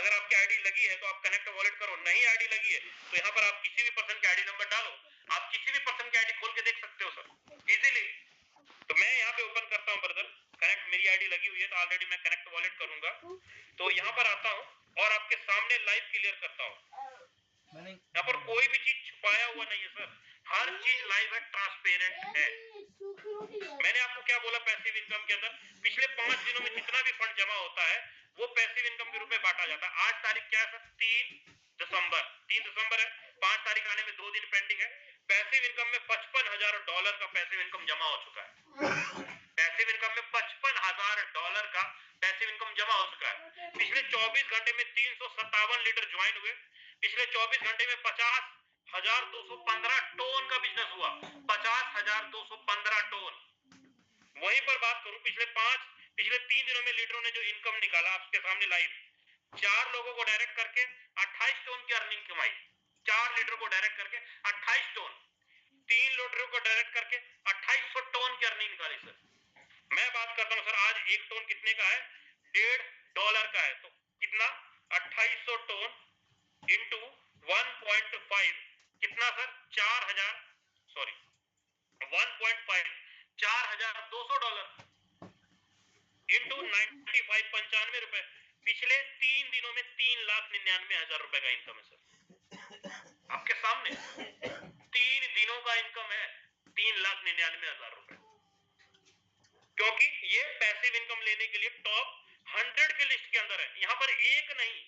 अगर आपकी आईडी लगी है तो आप कनेक्ट वॉलेट करो, नहीं आईडी लगी है तो यहाँ पर आप किसी भी पर्सन की आईडी नंबर डालो, आप किसी भी पर्सन की आईडी खोल के देख सकते हो सर इजीली। तो मैं यहाँ पे ओपन करता हूँ ब्रदर, कनेक्ट मेरी आईडी लगी हुई है तो ऑलरेडी मैं कनेक्ट वॉलेट करूंगा, तो यहाँ पर आता हूँ और आपके सामने लाइव क्लियर करता हूँ। यहाँ पर कोई भी चीज छुपाया हुआ नहीं है सर, हर चीज लाइव है, ट्रांसपेरेंट है। मैंने आपको क्या बोला, पैसिव इनकम के अंदर पिछले 5 दिनों में जितना भी फंड जमा होता है वो पैसिव इनकम के रूप में बांटा जाता है। आज तारीख क्या है सर, 3 दिसंबर है, 5 तारीख आने में 2 दिन पेंडिंग है। पैसिव इनकम में $55,000 का पैसिव इनकम जमा हो चुका है। पैसिव इनकम में $55,000 का पैसिव इनकम जमा हो चुका है। पिछले 24 घंटे में 357 लीटर ज्वाइन हुए, पिछले 24 घंटे में 50,215 टोन का बिजनेस हुआ, 50,215 टोन। वहीं पर बात करूं, पिछले 3 दिनों में लीडरों ने जो इनकम निकाला आपके सामने लाइव, 4 लोगों को डायरेक्ट करके 28 टोन की अर्निंग कमाई, 4 लीडरों को डायरेक्ट करके 28 टोन, 3 लीडरों को डायरेक्ट करके 2800 टोन की अर्निंग निकाली सर। मैं बात करता हूं सर, आज 1 टोन कितने का है, $1.5 का है, तो कितना, 2800 टोन इंटू 1.5 कितना सर, 1.5 $4,200 इंटू 95 ₹95। पिछले 3 दिनों में 3,99,000 का इनकम है सर आपके सामने। 3 दिनों का इनकम है 3,99,000 क्योंकि ये पैसिव इनकम लेने के लिए टॉप 100 के लिस्ट के अंदर है। यहाँ पर एक नहीं,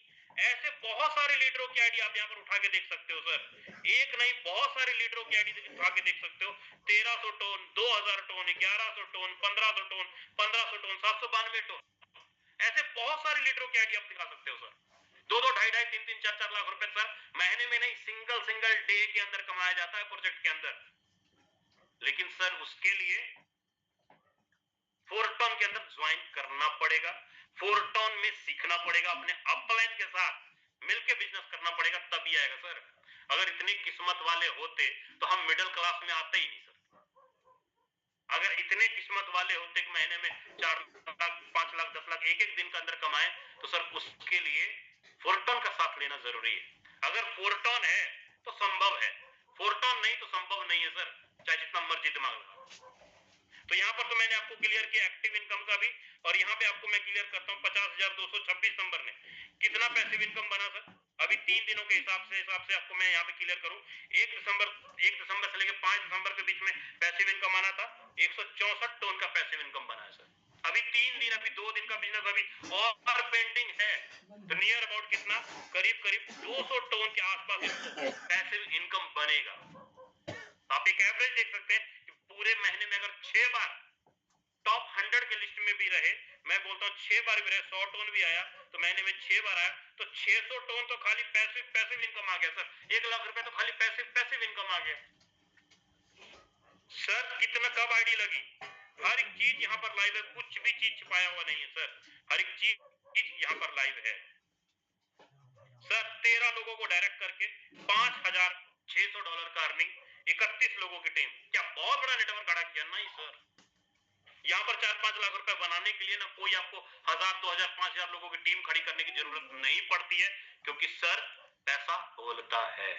ऐसे बहुत सारे लीडरों की आईडी आप यहाँ पर उठा के देख सकते हो सर, एक नहीं बहुत सारे लीडरों की आईडी उठा के देख सकते हो। 1300 tone, 2000 tone, 1100 tone, 1500 tone, 1500 tone, 792 tone, ऐसे बहुत सारे लीडरों की आईडी आप दिखा सकते हो सर। 2-2, 2.5, 3-3, 4-4 लाख रुपए सर महीने में नहीं, सिंगल डे के अंदर कमाया जाता है प्रोजेक्ट के अंदर। लेकिन सर उसके लिए फोरटॉन के अंदर ज्वाइन करना पड़ेगा, फोरटॉन में सीखना पड़ेगा, अपने अपलाइन के साथ मिलकर बिजनेस करना पड़ेगा, तभी आएगा सर। अगर इतनी किस्मत वाले होते तो हम मिडिल क्लास में आते ही नहीं सर। अगर इतने किस्मत वाले होते कि महीने में 4 लाख, 5 लाख, 10 लाख एक दिन के अंदर कमाए, तो सर उसके लिए फोरटॉन का साथ लेना जरूरी है। अगर फोरटॉन है तो संभव है, फोरटॉन नहीं तो संभव नहीं है सर, चाहे जितना मर्जी दिमाग लगाओ। तो यहाँ पर तो मैंने आपको क्लियर किया एक्टिव इनकम का भी, और यहाँ पे आपको मैं क्लियर करता हूँ 50,226 नंबर में कितना पैसिव इनकम बना सर अभी 3 दिनों के हिसाब से आपको मैं यहाँ पे क्लियर करूँ। 1 दिसंबर से लेकर 5 दिसंबर के बीच में पैसिव इनकम आना था, 164 टोन का पैसिव इनकम बना है सर। अभी 3 दिन, अभी 2 दिन का बिजनेस अभी और पेंडिंग है, तो नियर अबाउट कितना, करीब 200 टोन के आसपास पैसिव इनकम बनेगा। आप एक एवरेज देख सकते हैं कि पूरे महीने में अगर 6 बार टॉप 100 के लिस्ट में भी रहे, मैं बोलता हूँ 6 बार भी रहे, 100 टोन भी आया तो महीने में 6 बार आया तो 600 टोन तो खाली पैसिव इनकम आ गया सर। 1 लाख रुपए तो खाली पैसिव इनकम आ गया सर। कितना, कब आईडी लगी, हर एक चीज यहाँ पर लाइव है, कुछ भी चीज छिपाया हुआ नहीं है सर, हर एक चीज यहाँ पर लाइव है सर। 13 लोगों को डायरेक्ट करके $5,600 का अर्निंग, 31 लोगों की टीम, क्या बहुत बड़ा नेटवर्क खड़ा किया? नहीं सर, यहाँ पर 4-5 लाख रुपए बनाने के लिए ना कोई आपको 1,000, 2,000, 5,000 लोगों की टीम खड़ी करने की जरूरत नहीं पड़ती है, क्योंकि सर पैसा बोलता है।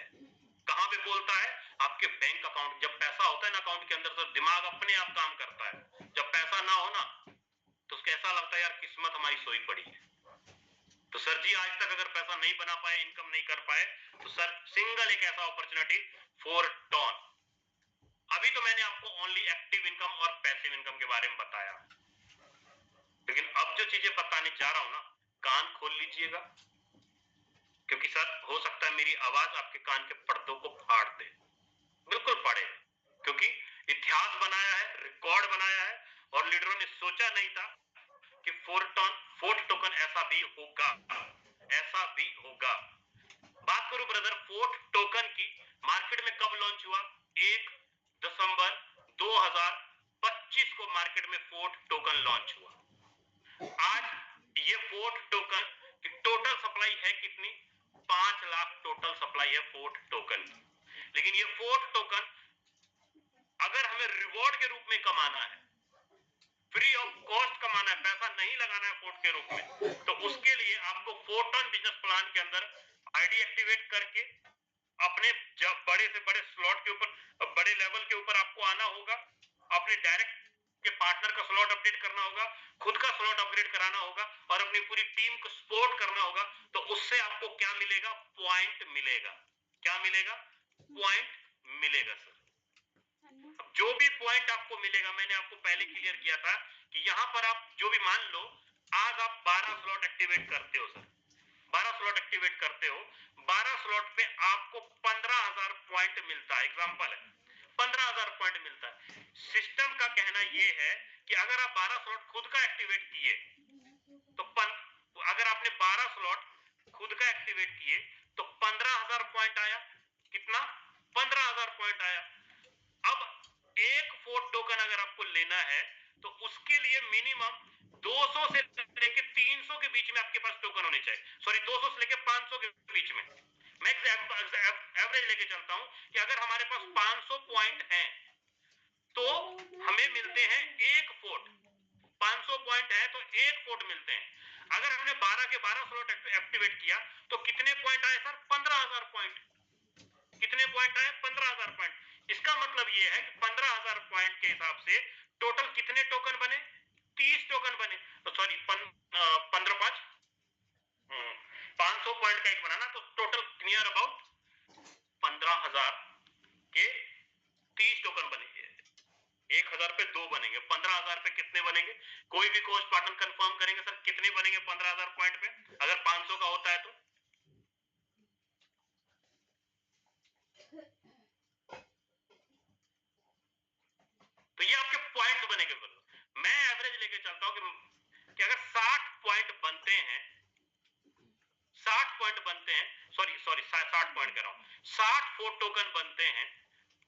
कहां पे बोलता है? आपके बैंक अकाउंट। जब पैसा होता है ना अकाउंट के अंदर, सर दिमाग अपने आप काम करता है। जब पैसा ना हो ना तो उसको ऐसा लगता है यार किस्मत हमारी सोई पड़ी है। तो सर जी आज तक अगर पैसा नहीं बना पाए, इनकम नहीं कर पाए, तो सर सिंगल एक ऐसा अपॉर्चुनिटी, फोरटॉन। अभी तो मैंने आपको ओनली एक्टिव इनकम और पैसिव इनकम के बारे में बताया, लेकिन अब जो चीजें बताने जा रहा हूं ना, कान खोल लीजिएगा, क्योंकि सर हो सकता है मेरी आवाज आपके कान के पर्दों को फाड़ दे, बिल्कुल फाड़े, क्योंकि इतिहास बनाया है, रिकॉर्ड बनाया है, और लीडरों ने सोचा नहीं था कि फोर्ट टोकन ऐसा भी होगा, ऐसा भी होगा। बात करूं ब्रदर फोर्ट टोकन की, मार्केट में कब लॉन्च हुआ? 1 दिसंबर 2025 को मार्केट में फोर्ट टोकन लॉन्च हुआ। आज ये फोर्ट टोकन की टोटल सप्लाई है कितनी? 5 लाख टोटल सप्लाई है फोर्ट टोकन की। लेकिन ये फोर्ट टोकन अगर हमें रिवॉर्ड के रूप में कमाना है, फ्री ऑफ कॉस्ट कमाना है, पैसा नहीं लगाना है फोर्ट के रूप में, तो उसके लिए आपको फोर्टन बिजनेस प्लान के अंदर आईडी एक्टिवेट करके अपने बड़े से बड़े स्लॉट के ऊपर, बड़े लेवल के ऊपर आपको आना होगा, अपने डायरेक्ट के पार्टनर का स्लॉट अपडेट करना होगा, खुद का स्लॉट अपग्रेड कराना होगा और अपनी पूरी टीम को सपोर्ट करना होगा। तो उससे आपको क्या मिलेगा? पॉइंट मिलेगा। क्या मिलेगा? पॉइंट मिलेगा सर। अब जो भी पॉइंट आपको मिलेगा, मैंने आपको पहले क्लियर किया था कि यहां पर आप जो भी, मान लो आज आप 12 स्लॉट एक्टिवेट करते हो सर, 12 स्लॉट एक्टिवेट करते हो, 12 स्लॉट पे आपको 15,000 पॉइंट मिलता है। एग्जांपल है, 15,000 पॉइंट मिलता है। सिस्टम का कहना यह है कि अगर आप 12 स्लॉट खुद का एक्टिवेट किए तो अगर आपने 12 स्लॉट खुद का एक्टिवेट किए तो 15,000 पॉइंट आया। कितना? 15,000 पॉइंट आया। अब एक फोर्ट टोकन अगर आपको लेना है तो उसके लिए मिनिमम 200 से लेके 300 के बीच में आपके पास टोकन होने चाहिए। सॉरी, 200 से लेके 500 के बीच में। मैं एवरेज लेके चलता हूं कि अगर हमारे पास 500 पॉइंट हैं तो हमें मिलते हैं एक फोर्ट। 500 पॉइंट है तो एक फोर्ट मिलते हैं। अगर हमने 12 के 12 स्लॉट एक्टिवेट किया तो कितने पॉइंट आए सर? 15,000 पॉइंट। कितने पॉइंट आए? 15,000 पॉइंट। इसका मतलब यह है कि 15,000 पॉइंट के हिसाब से टोटल कितने टोकन बने? 30 टोकन बने। तो सॉरी, 15 5 500 पॉइंट का एक बना ना, तो टोटल नियर अबाउट 15,000 के 30 टोकन बनेंगे। 1,000 पे 2 बनेंगे, 15,000 पे कितने बनेंगे? कोई भी कॉस्ट पार्टनर कंफर्म करेंगे सर, कितने बनेंगे 15,000 पॉइंट पे अगर 500 का होता है तो? ये आपके पॉइंट बनेंगे। मैं एवरेज लेके चलता हूं कि अगर 60 पॉइंट बनते हैं, 60 पॉइंट बनते हैं, सॉरी 60 पॉइंट कर रहा हूं, 60 फोर्ट टोकन बनते हैं,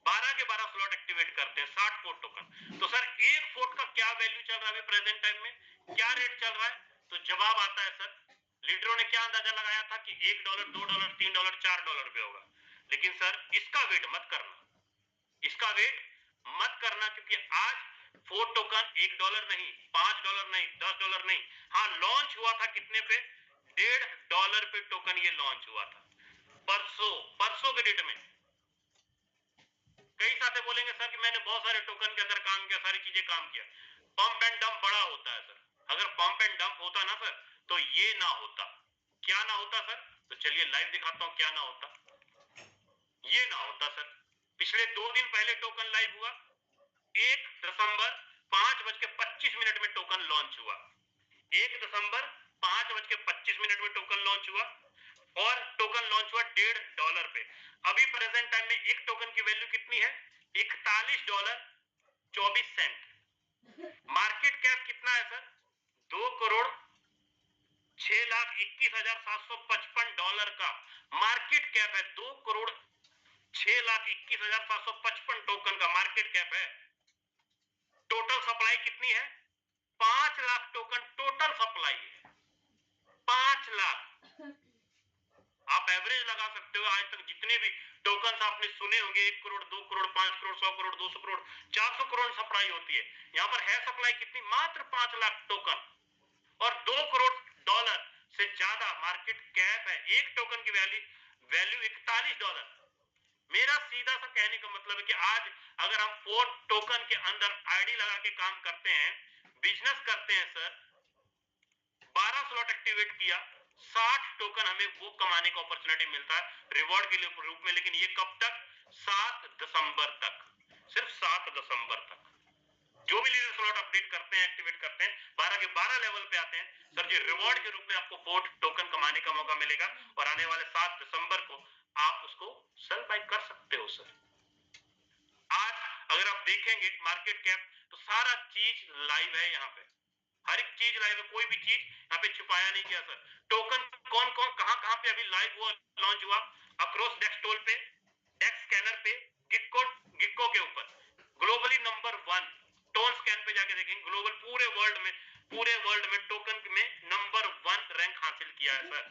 12 के 12 स्लॉट एक्टिवेट करते हैं, 60 फोर्ट टोकन। तो सर एक फोर्ट का क्या वैल्यू चल रहा है प्रेजेंट टाइम में? क्या रेट चल रहा है? तो जवाब आता है सर, लीडरों ने क्या अंदाजा लगाया था कि $1, $2, $3, $4 पे होगा। लेकिन सर इसका वेट मत करना, इसका वेट मत करना, क्योंकि आज फोर्ट टोकन $1 नहीं, $5 नहीं, $10 नहीं, हाँ लॉन्च हुआ था कितने पे? $1.5 पे टोकन ये लॉन्च हुआ था परसों के डेट में। कई साथी बोलेंगे सर कि मैंने बहुत सारे टोकन के अंदर काम किया, सारी चीजें काम किया। पंप एंड डंप बड़ा होता है सर, अगर पंप एंड डंप होता ना सर तो ये ना होता। क्या ना होता सर? तो चलिए लाइव दिखाता हूं क्या ना होता। ये ना होता सर। पिछले 2 दिन पहले टोकन लाइव हुआ, 1 दिसंबर 5:25 में टोकन लॉन्च हुआ। 1 दिसंबर 5:25 में टोकन लॉन्च हुआ और टोकन लॉन्च हुआ $1.5 पे। अभी प्रेजेंट टाइम में एक टोकन की वैल्यू कितनी है? $41.24। मार्केट कैप कितना है सर? $2,06,21,755 का मार्केट कैप है। $2,06,21,755 टोकन का मार्केट कैप है। टोटल सप्लाई कितनी है? 5 लाख टोकन टोटल सप्लाई है, 5 लाख। आप एवरेज लगा सकते हो, आज तक जितने भी टोकन आपने सुने होंगे, 1 करोड़, 2 करोड़, 5 करोड़, 100 करोड़, 200 करोड़, 400 करोड़ सप्लाई होती है। यहाँ पर है सप्लाई कितनी? मात्र 5 लाख टोकन और $2 करोड़ से ज्यादा मार्केट कैप है। एक टोकन की वैल्यू $41। मेरा सीधा सा कहने का मतलब है कि आज अगर हम फोर्ट टोकन के अंदर आईडी लगा के काम करते हैं, बिजनेस करते हैं सर, 12 स्लॉट एक्टिवेट किया, 60 टोकन हमें वो कमाने का अपॉर्चुनिटी मिलता है रिवॉर्ड के रूप में। लेकिन ये कब तक? 7 दिसंबर तक, सिर्फ 7 दिसंबर तक। जो भी लीडर स्लॉट अपडेट करते हैं, एक्टिवेट करते हैं, 12 के 12 लेवल पे आते हैं सर जी, रिवॉर्ड के रूप में आपको फोर्ट टोकन कमाने का मौका मिलेगा और आने वाले 7 दिसंबर को आप उसको सेल बाय कर सकते हो सर। आज अगर आप देखेंगे मार्केट कैप तो सारा चीज लाइव है, यहाँ पे हर एक चीज लाइव है, कोई भी चीज यहाँ पे छुपाया नहीं गया सर। टोकन कौन कौन कहां पे अभी लाइव हुआ, लॉन्च हुआ? अक्रॉस डेक्सटोल पे, डेक्स स्कैनर पे, गिक्को के ऊपर ग्लोबली नंबर 1। टोन स्कैन पे जाके देखेंगे, ग्लोबल पूरे वर्ल्ड में टोकन में नंबर 1 रैंक हासिल किया है सर।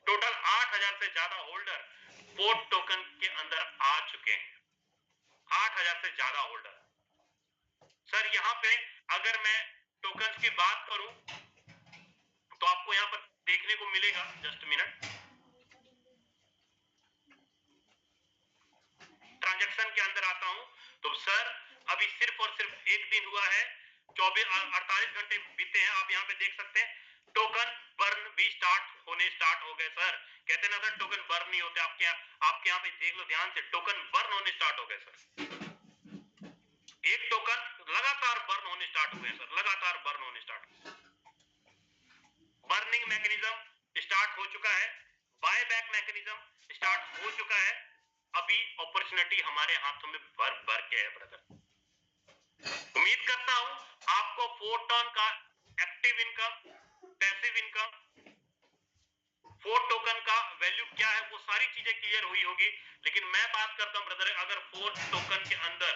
टोटल 8,000 से ज्यादा होल्डर फोर्ट टोकन के अंदर आ चुके हैं, 8,000 से ज्यादा होल्डर। सर यहाँ पे अगर मैं टोकन्स की बात करूं तो आपको यहां पर देखने को मिलेगा, जस्ट मिनट, ट्रांजैक्शन के अंदर आता हूं तो सर अभी सिर्फ और सिर्फ एक दिन हुआ है, 48 घंटे बीते हैं, आप यहां पे देख सकते हैं टोकन बर्न भी स्टार्ट हो गए सर। कहते ना सर टोकन बर्न नहीं होते, आपके यहाँ पे देख लो ध्यान से, टोकन बर्न होने स्टार्ट हो गए सर। एक टोकन लगातार बर्न होने स्टार्ट हो गए सर, लगातार बर्न होने स्टार्ट, बर्निंग मैकेनिज्म स्टार्ट हो चुका है, बाय बैक मैकेनिज्म स्टार्ट हो चुका है। अभी अपॉर्चुनिटी हमारे हाथों में भर भर के है ब्रदर। उम्मीद करता हूं आपको फोर्टॉन का active income, passive income, four token का वैल्यू क्या है वो सारी चीजें क्लियर हुई होगी। लेकिन मैं बात करता हूं ब्रदर, अगर फोर टोकन के अंदर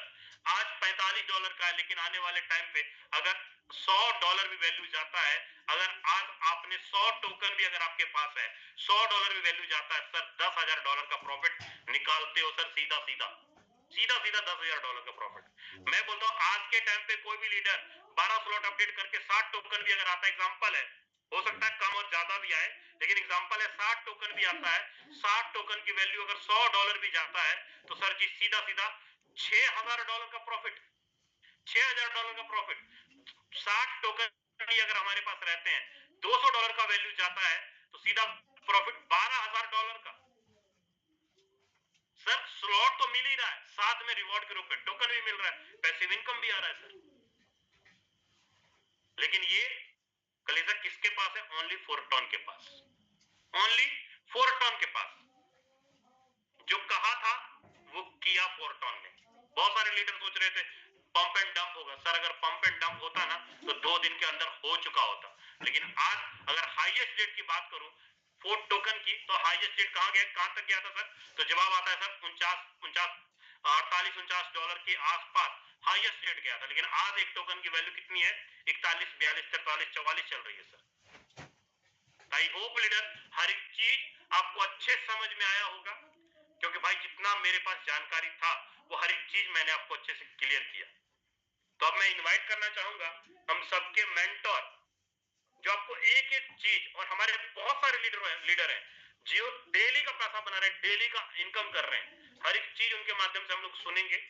आज $45 का है, लेकिन आने वाले टाइम पे अगर $100 भी वैल्यू जाता है, अगर आज आपने 100 टोकन भी अगर आपके पास है, $100 भी वैल्यू जाता है सर, $10,000 का प्रॉफिट निकालते हो सर, सीधा सीधा $10,000 का प्रॉफिट। मैं बोलता हूं आज के टाइम पे कोई भी लीडर 12 स्लॉट अपडेट करके 60 टोकन भी अगर आता है, एग्जांपल है, हो सकता है कम और ज्यादा भी आए, लेकिन एग्जांपल है 60 टोकन भी आता है, 60 टोकन की वैल्यू अगर $100 भी जाता है तो सर जी सीधा सीधा $6,000 का प्रॉफिट, $6,000 का प्रॉफिट। 60 टोकन ही अगर हमारे पास रहते हैं, $200 का वैल्यू जाता है तो सीधा प्रॉफिट $12,000 का। सर स्लॉट तो मिल ही रहा है, साथ में रिवॉर्ड के रूप में टोकन भी मिल रहा है, पैसिव इनकम भी आ रहा है सर। लेकिन ये कलेजा किसके पास है? ओनली फोर्टॉन के पास, ओनली फोर्टॉन के पास। जो कहा था वो किया फोर्टॉन ने। बहुत सारे लीडर सोच रहे थे पंप एंड डंप होगा, सर अगर पंप एंड डंप होता ना तो 2 दिन के अंदर हो चुका होता। लेकिन आज अगर हाईएस्ट डेट की बात करूं फोर्ट टोकन की, तो हाईएस्ट डेट कहां गया, कहां तक गया था सर? तो जवाब आता है सर 48-49 के आसपास हाईएस्ट डेट गया था। लेकिन आज एक टोकन की वैल्यू कितनी है? 41, 42, 43, 44 चल रही है सर। आई होप लीडर हर एक चीज आपको अच्छे समझ में आया होगा, क्योंकि भाई जितना मेरे पास जानकारी था वो हर एक चीज मैंने आपको अच्छे से क्लियर किया। तो अब मैं इनवाइट करना चाहूंगा हम सबके मेंटोर, जो आपको एक एक चीज, और हमारे बहुत सारे लीडर हैं जो डेली का पैसा बना रहे हैं, डेली का इनकम कर रहे हैं, हर एक चीज उनके माध्यम से हम लोग सुनेंगे।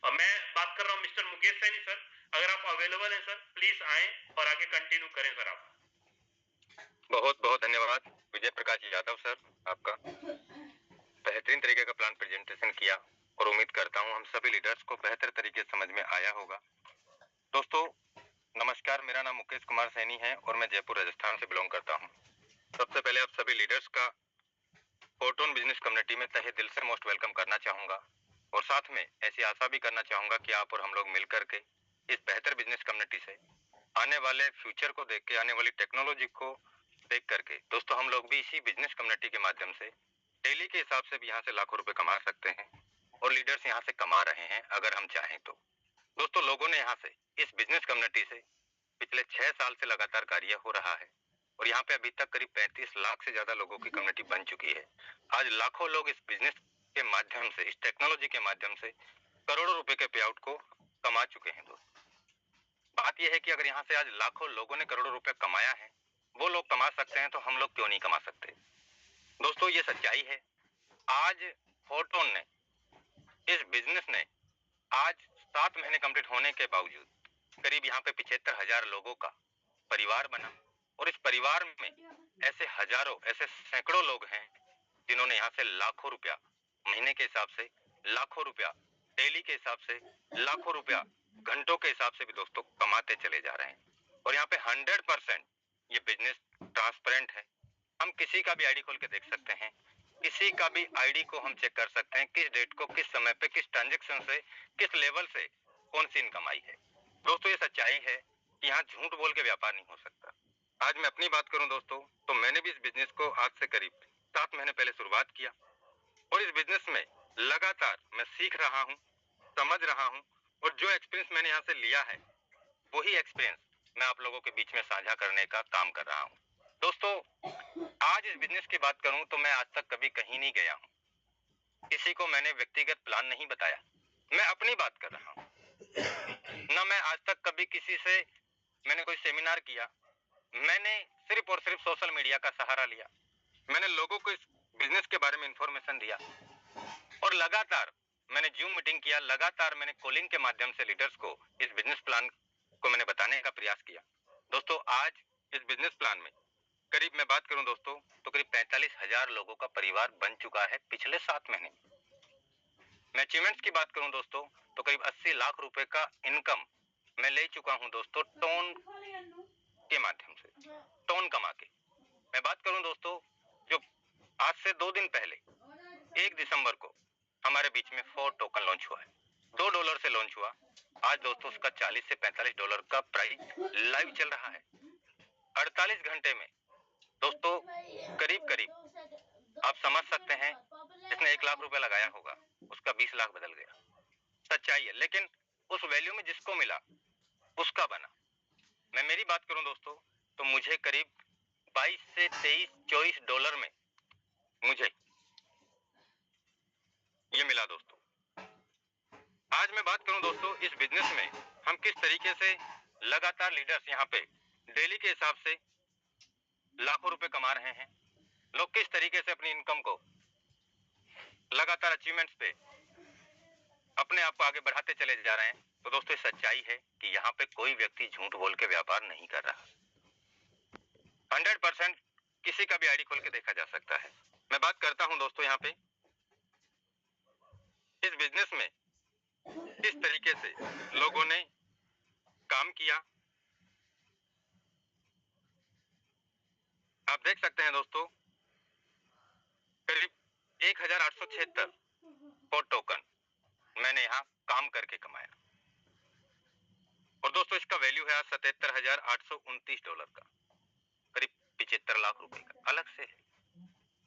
और मैं बात कर रहा हूं मिस्टर मुकेश सैनी सर, अगर आप अवेलेबल हैं सर प्लीज आए और आगे कंटिन्यू करें सर। आप बहुत बहुत धन्यवाद विजय प्रकाश यादव सर, आपका बेहतरीन तरीके का प्लान प्रेजेंटेशन किया और उम्मीद करता हूं हम सभी लीडर्स को बेहतर तरीके से समझ में आया होगा। दोस्तों नमस्कार, मेरा नाम मुकेश कुमार सैनी है और मैं जयपुर राजस्थान से बिलोंग करता हूं। सबसे पहले आप सभी लीडर्स का फोर्टून बिजनेस कम्युनिटी में तहे दिल से मोस्ट वेलकम करना चाहूंगा और साथ में ऐसी आशा भी करना चाहूंगा कि आप और हम लोग मिलकर के इस बेहतर बिजनेस कम्युनिटी से आने वाले फ्यूचर को देख के, आने वाली टेक्नोलॉजी को देख करके दोस्तों हम लोग भी इसी बिजनेस कम्युनिटी के माध्यम से डेली के हिसाब से भी यहाँ से लाखों रुपए कमा सकते हैं और लीडर्स यहाँ से कमा रहे हैं अगर हम चाहें तो। दोस्तों लोगों ने यहाँ से इस बिजनेस कम्युनिटी से पिछले 6 साल से लगातार कार्य हो रहा है और यहाँ पे अभी तक करीब 35 लाख से ज्यादा लोगों की कम्युनिटी बन चुकी है। आज लाखों लोग इस बिजनेस के माध्यम से, इस टेक्नोलॉजी के माध्यम से करोड़ों रुपए के पे आउट को कमा चुके हैं। दोस्तों बात यह है कि अगर यहाँ से आज लाखों लोगों ने करोड़ों रुपए कमाया है, वो लोग कमा सकते हैं तो हम लोग क्यों नहीं कमा सकते? दोस्तों ये सच्चाई है। आज फोर्टून ने, इस बिजनेस ने आज 7 महीने कंप्लीट होने के बावजूद करीब यहाँ पे 75,000 लोगों का परिवार बना और इस परिवार में ऐसे हजारों, ऐसे सैकड़ों लोग हैं जिन्होंने यहाँ से लाखों रुपया महीने के हिसाब से, लाखों रुपया डेली के हिसाब से, लाखों रुपया घंटों के हिसाब से भी दोस्तों कमाते चले जा रहे हैं। और यहाँ पे 100% ये बिजनेस ट्रांसपेरेंट है। हम किसी का भी आईडी खोल के देख सकते हैं, किसी का भी आईडी को हम चेक कर सकते हैं, किस डेट को, किस समय पे, किस ट्रांजेक्शन से, किस लेवल से कौन सी इनकम आई है। दोस्तों ये सच्चाई है कि यहाँ झूठ बोल के व्यापार नहीं हो सकता। आज मैं अपनी बात करूं दोस्तों, तो मैंने भी इस बिजनेस को आज से करीब 7 महीने पहले शुरुआत किया और इस बिजनेस में लगातार मैं सीख रहा हूं, समझ रहा हूं और जो एक्सपीरियंस मैंने यहाँ से लिया है वही एक्सपीरियंस मैं आप लोगों के बीच में साझा करने का काम कर रहा हूं। दोस्तों आज इस बिजनेस की बात करूं तो मैं आज तक कभी कहीं नहीं गया हूं, किसी को मैंने व्यक्तिगत प्लान नहीं बताया, मैं अपनी बात कर रहा हूं। ना मैं आज तक कभी किसी से मैंने कोई सेमिनार किया, मैंने सिर्फ और सिर्फ सोशल मीडिया का सहारा लिया। मैंने लोगों को इस बिजनेस के बारे में इंफॉर्मेशन दिया और लगातार मैंने जूम मीटिंग किया, लगातार मैंने कॉलिंग के माध्यम से लीडर्स को इस बिजनेस प्लान को मैंने बताने का प्रयास किया। दोस्तों, आज इस बिजनेस प्लान में करीब, मैं बात करूं दोस्तों, तो करीब 45,000 लोगों का परिवार बन चुका है पिछले 7 महीने। मैं अचीवमेंट्स की बात करूं दोस्तों, तो करीब 80 लाख रुपए का इनकम मैं ले चुका हूं दोस्तों, टोन के माध्यम से, टोन कमा के। मैं बात करूं दोस्तों, जो आज से 2 दिन पहले 1 दिसंबर को हमारे बीच में 4 टोकन लॉन्च हुआ है। $2 से लॉन्च हुआ। आज दोस्तों उसका $40 से $45 का प्राइस लाइव चल रहा है। 48 घंटे में दोस्तों करीब करीब आप समझ सकते हैं, जिसने 1 लाख रुपए लगाया होगा उसका 20 लाख बदल गया। सच्चाई है, लेकिन उस वैल्यू में जिसको मिला उसका बना। मैं मेरी बात करूं दोस्तों, तो मुझे करीब 22 से 23, $24 में मुझे ये मिला दोस्तों। आज मैं बात करूं दोस्तों, इस बिजनेस में हम किस तरीके से लगातार लीडर्स यहाँ पे डेली के हिसाब से लाखों रुपए कमा रहे हैं। लोग किस तरीके से अपनी इनकम को लगातार अचीवमेंट्स पे अपने आप को आगे बढ़ाते चले जा रहे हैं। तो दोस्तों, ये सच्चाई है कि यहाँ पे कोई व्यक्ति झूठ बोल के व्यापार नहीं कर रहा। 100% किसी का भी आईडी खोल के देखा जा सकता है। मैं बात करता हूं दोस्तों, यहाँ पे इस बिजनेस में किस तरीके से लोगों ने काम किया, आप देख सकते हैं दोस्तों। करीब 1876 को टोकन मैंने यहाँ काम करके कमाया और दोस्तों इसका वैल्यू है आज $77,829 का, करीब 75 लाख रुपए का अलग से है,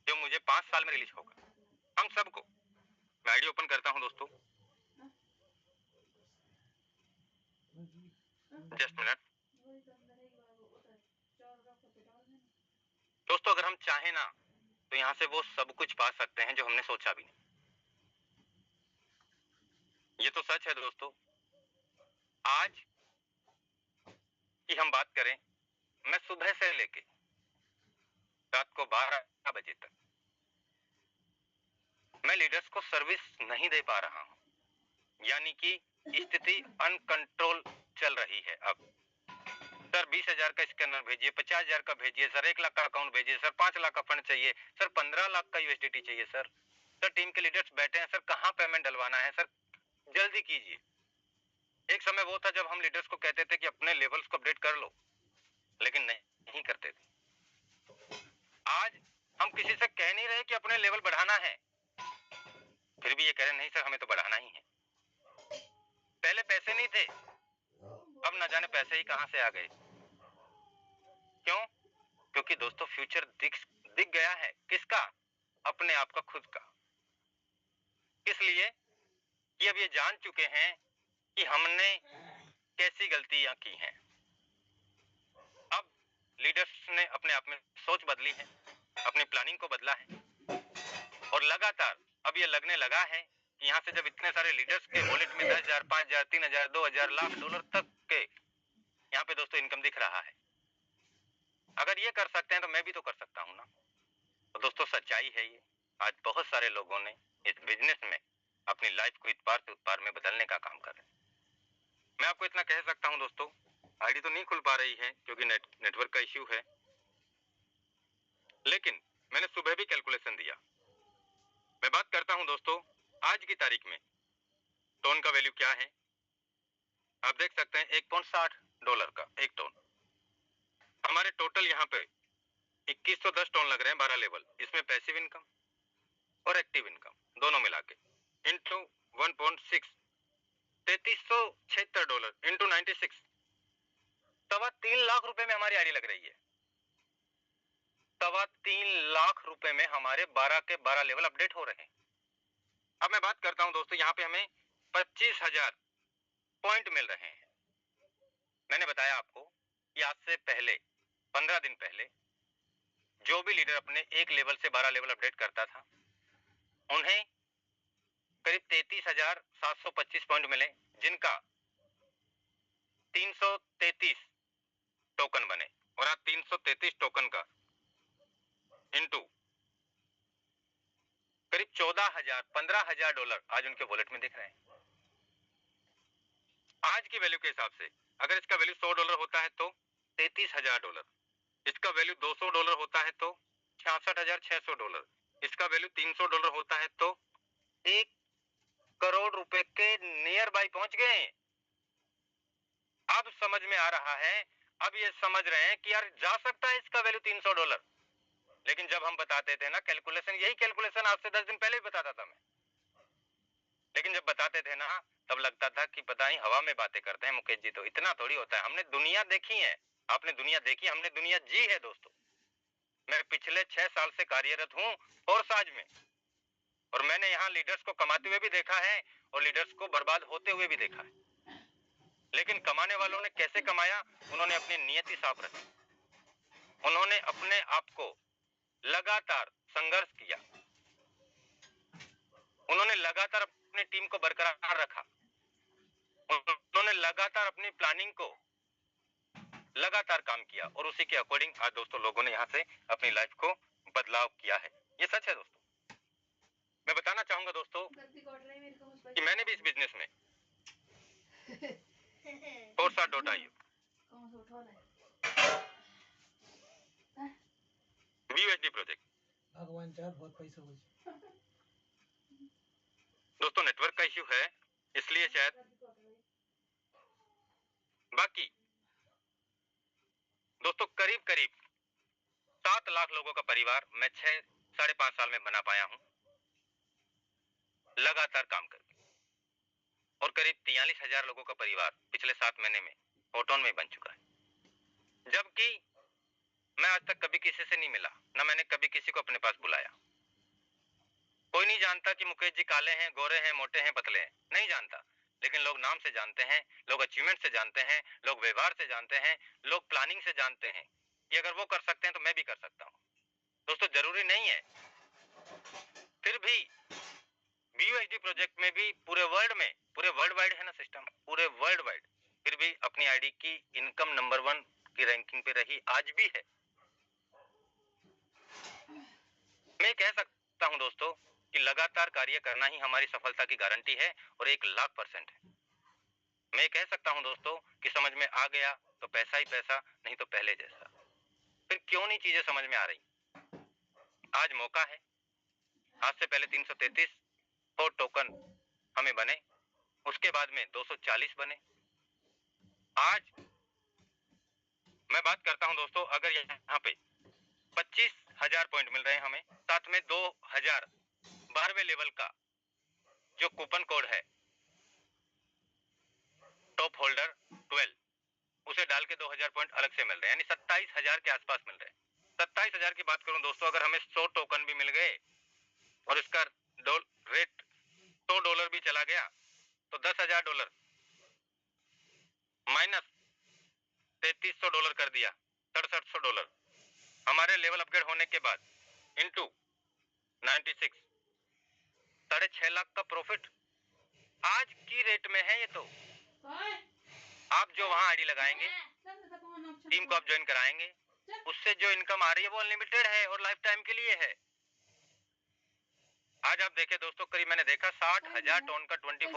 जो मुझे 5 साल में रिलीज होगा हम सबको। मैं आईडी ओपन करता हूं दोस्तों, जस्ट मिनट। दोस्तों, अगर हम चाहें ना तो यहाँ से वो सब कुछ पा सकते हैं जो हमने सोचा भी नहीं। ये तो सच है दोस्तों। आज की हम बात करें, मैं सुबह से लेके रात को 12 बजे तक मैं लीडर्स को सर्विस नहीं दे पा रहा हूं, यानी कि स्थिति अनकंट्रोल चल रही है। अब सर 20,000 का स्कैनर भेजिए, 50,000 का भेजिए, सर 1 लाख का अकाउंट भेजिए, सर 5 लाख का फंड चाहिए, सर 15 लाख का यूएसडीटी चाहिए, सर टीम के लीडर्स बैठे हैं, सर कहां पेमेंट डलवाना है, सर जल्दी कीजिए। एक समय वो था जब हम लीडर्स को कहते थे कि अपने लेवल्स को अपडेट कर लो, लेकिन नहीं करते थे। आज हम किसी से कह नहीं रहे कि अपने लेवल बढ़ाना है, फिर भी ये कह रहे नहीं सर हमें तो बढ़ाना ही है। पहले पैसे नहीं थे, अब न जाने पैसे ही कहां से आ गए। क्यों? क्योंकि दोस्तों फ्यूचर दिख गया है। किसका? अपने आप का, खुद का। इसलिए कि अब ये जान चुके हैं कि हमने कैसी गलतियां की हैं। अब लीडर्स ने अपने आप में सोच बदली है, अपनी प्लानिंग को बदला है और लगातार अब ये लगने लगा है कि यहाँ से जब इतने सारे लीडर्स के वॉलेट में 10,000, 5,000, 3,000, 2,000 लाख डॉलर तक के यहाँ पे दोस्तों इनकम दिख रहा है, अगर ये कर सकते हैं तो मैं भी तो कर सकता हूं ना। तो दोस्तों सच्चाई है ये, आज बहुत सारे लोगों ने इस बिजनेस में अपनी लाइफ को इतबार से उत्पार में बदलने का काम कर रहे हैं। मैं आपको इतना कह सकता हूं दोस्तों, आईडी तो नहीं खुल पा रही है क्योंकि नेटवर्क का इश्यू है, लेकिन मैंने सुबह भी कैलकुलेशन दिया। मैं बात करता हूं दोस्तों, आज की तारीख में टोन का वैल्यू क्या है, आप देख सकते हैं $1.60 का एक टोन। हमारे टोटल यहाँ पे 2110 टोन लग रहे हैं 12 लेवल, इसमें पैसिव इनकम और एक्टिव इनकम दोनों मिला के इंटू 1.6, $3376 इंटू 96, 3.25 लाख रुपए में हमारी आईडी लग रही है। 3.25 लाख रुपए में हमारे 12 के 12 लेवल अपडेट हो रहे हैं। अब मैं बात करता हूं दोस्तों, यहाँ पे हमें 25,000 पॉइंट मिल रहे हैं। मैंने बताया आपको कि आज से पहले 15 दिन पहले जो भी लीडर अपने एक लेवल से 12 लेवल अपडेट करता था, उन्हें करीब 33,725 पॉइंट मिले, जिनका 333 टोकन बने और आज 333 टोकन का इनटू करीब 14,000 15,000 डॉलर आज उनके वॉलेट में दिख रहे हैं। आज की वैल्यू के हिसाब से अगर इसका वैल्यू $100 होता है तो 33,000 डॉलर, इसका वैल्यू $200 होता है तो $66,600, इसका वैल्यू $300 होता है तो 1 करोड़ रुपए के नियर बाई पहुंच गए। अब समझ में आ रहा है, अब ये समझ रहे हैं कि यार जा सकता है इसका वैल्यू $300। लेकिन जब हम बताते थे ना कैलकुलेशन, यही कैलकुलेशन आज से 10 दिन पहले भी बताता था मैं, लेकिन जब बताते थे ना तब लगता था कि पता नहीं हवा में बातें करते हैं मुकेश जी, तो इतना थोड़ी होता है। हमने दुनिया देखी है, आपने दुनिया देखी, हमने दुनिया जी है दोस्तों। मैं पिछले 6 साल से कार्यरत हूँ फोर्स में, और मैंने यहाँ लीडर्स को कमाते हुए भी देखा है और लीडर्स को बर्बाद होते हुए भी देखा है। लेकिन कमाने वालों ने कैसे कमाया? उन्होंने अपनी नियति साफ रखी, उन्होंने अपने आप को लगातार संघर्ष किया, उन्होंने लगातार अपनी टीम को बरकरार रखा, उन्होंने लगातार अपनी प्लानिंग को लगातार काम किया, और उसी के अकॉर्डिंग आज दोस्तों लोगों ने यहाँ से अपनी लाइफ को बदलाव किया है। ये सच है दोस्तों। मैं बताना चाहूंगा दोस्तों कि मैंने भी इस बिजनेस में Forsa.io BUSD प्रोजेक्ट भगवान चाहे बहुत पैसा हो जाए। दोस्तों नेटवर्क का इश्यू है इसलिए शायद, बाकी दोस्तों करीब करीब 7 लाख लोगों का परिवार मैं 6-5.5 साल में बना पाया हूं लगातार काम करके, और करीब 43,000 लोगों का परिवार पिछले 7 महीने में फोटोन में बन चुका है। जबकि मैं आज तक कभी किसी से नहीं मिला, ना मैंने कभी किसी को अपने पास बुलाया। कोई नहीं जानता कि मुकेश जी काले हैं, गोरे हैं, मोटे हैं, पतले हैं, नहीं जानता। लेकिन लोग नाम से जानते हैं, लोग अचीवमेंट से जानते हैं, लोग व्यवहार से जानते हैं, लोग प्लानिंग से जानते हैं कि अगर वो कर सकते हैं तो मैं भी कर सकता हूं। दोस्तों जरूरी नहीं है, फिर भी BUSD प्रोजेक्ट में भी पूरे वर्ल्ड में, पूरे वर्ल्ड वाइड है ना सिस्टम, पूरे वर्ल्ड वाइड, फिर भी अपनी आईडी की इनकम नंबर 1 की रैंकिंग पे रही, आज भी है। मैं कह सकता हूं दोस्तों कि लगातार कार्य करना ही हमारी सफलता की गारंटी है, और 1,00,000% है। मैं कह सकता हूं दोस्तों कि समझ में आ गया तो पैसा ही पैसा, नहीं तो पहले जैसा। फिर क्यों नहीं चीजें समझ में आ रही? आज मौका है। आज से पहले 333 टोकन हमें बने, उसके बाद में 240 बने। आज मैं बात करता हूं दोस्तों, अगर यहाँ पे 25,000 पॉइंट मिल रहे हैं हमें, साथ में 2,000 12वें लेवल का जो कूपन कोड है टॉप होल्डर 12, उसे डाल के 2,000 पॉइंट अलग से मिल रहे हैं, यानी 27,000 के आसपास मिल रहे हैं। 27,000 की बात करूं दोस्तों, अगर हमें 100 टोकन भी मिल गए और इसका रेट $100 भी चला गया तो $10,000 माइनस $3,300 कर दिया, $6,700 हमारे लेवल अपग्रेड होने के बाद इनटू 96, 6.5 लाख का प्रॉफिट आज की रेट में है। ये तो आप जो वहां आईडी लगाएंगे, टीम को आप ज्वाइन कराएंगे, उससे जो इनकम आ रही है वो अनलिमिटेड है और लाइफ टाइम के लिए है। आज आप देखें दोस्तों, करीब मैंने देखा 60,000 टन का 24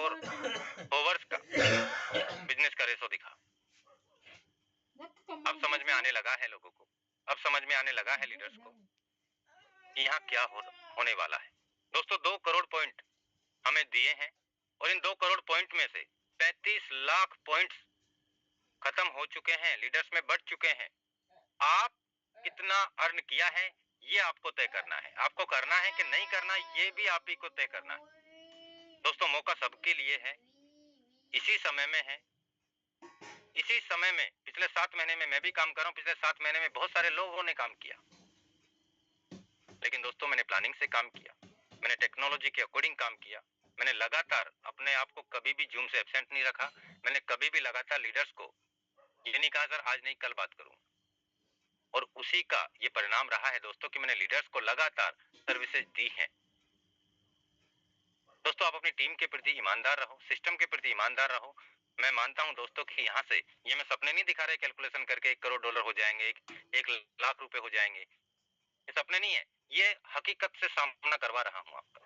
ओवर्स का बिजनेस का रेशो दिखा। अब समझ में आने लगा है लोगों को, अब समझ में आने लगा है लीडर्स को यहाँ क्या होने वाला है। दोस्तों 2 करोड़ पॉइंट हमें दिए हैं, और इन 2 करोड़ पॉइंट में से 35 लाख पॉइंट्स खत्म हो चुके हैं, लीडर्स में बढ़ चुके हैं। आप कितना अर्न किया है ये आपको तय करना है, आपको करना है कि नहीं करना ये भी आप ही को तय करना है। दोस्तों मौका सबके लिए है, इसी समय में है, इसी समय में पिछले 7 महीने में मैं भी काम कर रहा हूं, पिछले 7 महीने में बहुत सारे लोगों ने काम किया, लेकिन दोस्तों मैंने प्लानिंग से काम किया, मैंने टेक्नोलॉजी के अकॉर्डिंग काम किया, मैंने लगातार अपने आप को कभी भी जूम से एब्सेंट नहीं रखा, मैंने कभी भी लगातार लीडर्स को ये नहीं कहा सर आज नहीं कल बात करूंगा, और उसी का ये परिणाम रहा है दोस्तों कि मैंने लीडर्स को लगातार सर्विसेज दी हैं। दोस्तों आप अपनी टीम के प्रति ईमानदार रहो, सिस्टम के प्रति ईमानदार रहो, मैं मानता हूं दोस्तों कि यहाँ से ये मैं सपने नहीं दिखा रहे कैलकुलेशन करके $1 करोड़ हो जाएंगे, एक लाख रुपए हो जाएंगे, ये सपने नहीं है, ये हकीकत से सामना करवा रहा हूँ आपका।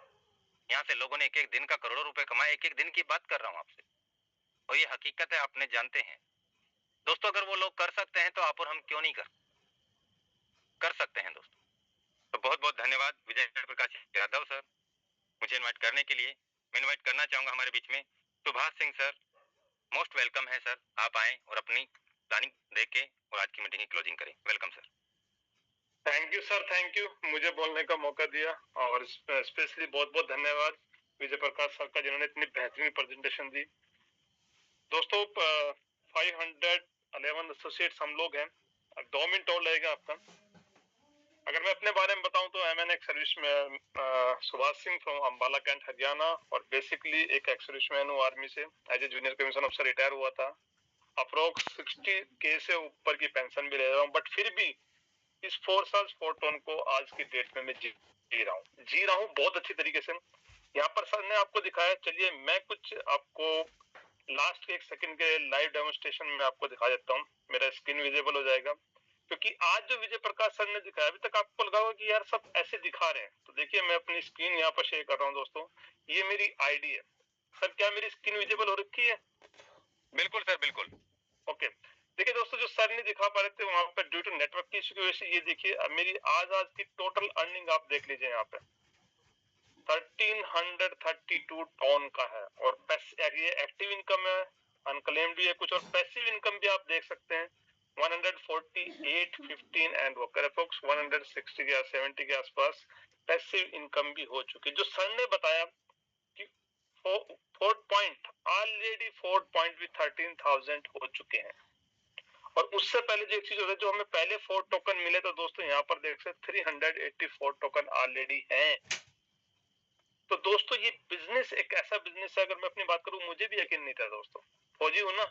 यहाँ से लोगों ने एक एक दिन का करोड़ों रुपए कमाए, एक एक दिन की बात कर रहा हूँ आपसे, और ये हकीकत है, आपने जानते हैं दोस्तों। अगर वो लोग कर सकते हैं तो आप और हम क्यों नहीं कर सकते हैं दोस्तों। तो बहुत बहुत धन्यवाद विजय प्रकाश यादव सर मुझे इनवाइट करने के लिए। मैं इनवाइट करना चाहूंगा हमारे बीच में Subhash Singh sir, most welcome है सर, आप आए और अपनी प्लानिंग देख के और आज की मीटिंग की क्लोजिंग करें। Welcome sir. Thank you sir, thank you मुझे बोलने का मौका दिया, और स्पेशली बहुत बहुत धन्यवाद विजय प्रकाश सर का जिन्होंने इतनी बेहतरीन प्रेजेंटेशन दी। दोस्तों 511 एसोसिएट्स हम लोग हैं, 2 मिनट और लगेगा आपका। अगर मैं अपने बारे में बताऊं तो एमएन एक सर्विस में सुभाष सिंह फ्रॉम अंबाला कैंट हरियाणा, और बेसिकली एक एक्स सर्विसमैन हूँ आर्मी से, as a junior commission officer retire हुआ था। अप्रोक्स 60K से ऊपर की पेंशन भी ले रहा हूँ, बट फिर भी इस 4 साल 4 टोन को आज की डेट में मैं जी रहा हूँ बहुत अच्छी तरीके से। यहाँ पर सर ने आपको दिखाया, चलिए मैं कुछ आपको लास्ट के 1 सेकंड के लाइव डेमोन्स्ट्रेशन में आपको दिखा देता हूँ, मेरा स्क्रीन विजिबल हो जाएगा। क्योंकि आज जो विजय प्रकाश सर ने दिखाया, अभी तक आपको लगा होगा कि यार सब ऐसे दिखा रहे हैं, तो देखिए मैं अपनी स्क्रीन यहाँ पर शेयर कर रहा हूँ दोस्तों, ये मेरी आईडी है। सर क्या मेरी स्क्रीन विजिबल हो रखी है? बिल्कुल सर, बिल्कुल। ओके, देखिए दोस्तों, जो सर नहीं दिखा पा रहे थे वहां पर ड्यू टू नेटवर्क की इशू की वजह से, ये देखिए अब मेरी आज की टोटल अर्निंग आप देख लीजिए, यहाँ पे 1332 टन का है, और ये एक्टिव इनकम है, अनक्लेम्ड भी है कुछ, और पैसिव इनकम भी आप देख सकते हैं 148, 15 एंड अप्रोक्स 160 के 70 के आसपास पैसिव इनकम भी हो चुकी है। जो सर ने बताया कि 4 पॉइंट ऑलरेडी 4 पॉइंट भी 13,000 हो चुके हैं, और उससे पहले जो एक चीज होता है, जो हमें पहले 4 टोकन मिले, तो दोस्तों यहाँ पर देख सकते 384 टोकन ऑलरेडी हैं। तो दोस्तों ये बिजनेस एक ऐसा बिजनेस है, अगर मैं अपनी बात करूं, मुझे भी यकीन नहीं था दोस्तों, फौजी हूं ना,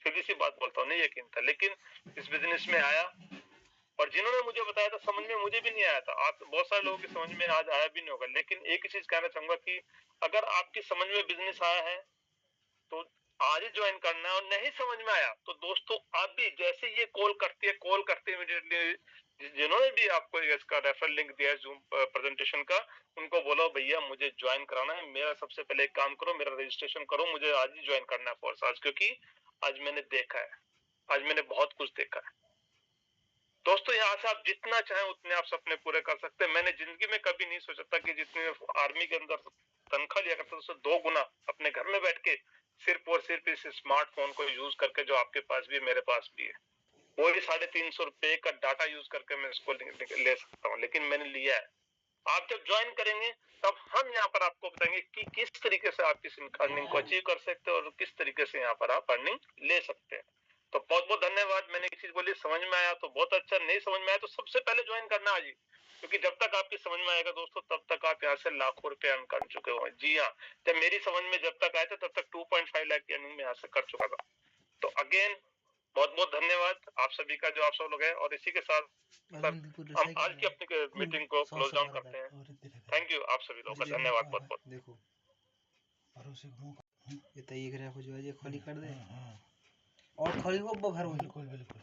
सीधी सी बात बोलता हूं, नहीं यकीन था, लेकिन इस बिजनेस में आया, और जिन्होंने मुझे बताया था समझ में मुझे भी नहीं आया था, आप बहुत सारे लोगों की समझ में आज आया भी नहीं होगा, लेकिन एक ही चीज कहना चाहूंगा कि अगर आपकी समझ में बिजनेस आया है तो आज ही ज्वाइन करना है, और नहीं समझ में आया तो दोस्तों आप भी जैसे ये कॉल करते इमीडिएटली जिन्होंने भी आपको इसका रेफरल लिंक दिया है जूम प्रेजेंटेशन का, उनको बोलो भैया मुझे ज्वाइन कराना है, मेरा सबसे पहले एक काम करो, मेरा रजिस्ट्रेशन करो, मुझे आज ही ज्वाइन करना है फोर्स आज, क्योंकि आज मैंने देखा है, आज मैंने बहुत कुछ देखा है दोस्तों। यहाँ से आप जितना चाहें उतने आप सपने पूरे कर सकते हैं। मैंने जिंदगी में कभी नहीं सोचा था कि जितने आर्मी के अंदर तनख्वाह लिया करता था उससे 2 गुना अपने घर में बैठ के सिर्फ और सिर्फ इस स्मार्टफोन को यूज करके, जो आपके पास भी है मेरे पास भी है, वही 350 रुपए का डाटा यूज करके मैं इसको ले सकता हूँ, लेकिन मैंने लिया है। आप जब ज्वाइन करेंगे तब हम यहाँ पर आपको बताएंगे कि किस तरीके से आप इस अर्निंग को अचीव कर सकते हैं और किस तरीके से यहाँ पर आप अर्निंग ले सकते हैं। तो बहुत बहुत धन्यवाद। मैंने एक चीज बोली, समझ में आया तो बहुत अच्छा, नहीं समझ में आया तो सबसे पहले ज्वाइन करना आज ही, क्योंकि जब तक आपकी समझ में आएगा दोस्तों तब तक आप यहाँ से लाखों रुपए अर्न कर चुके हो। जी हाँ, जब मेरी समझ में जब तक आए थे तब तक 2.5 लाख की अर्निंग में यहाँ से कर चुका था। तो अगेन बहुत बहुत धन्यवाद आप सभी का, जो आप सब लोग हैं, और इसी के साथ हम आज की अपनी मीटिंग को क्लोज डाउन करते हैं। थैंक यू आप सभी लोगों का, धन्यवाद बहुत बहुत। देखो ये तय हो जाए, खाली कर दे और खाली हो, बिल्कुल बिल्कुल।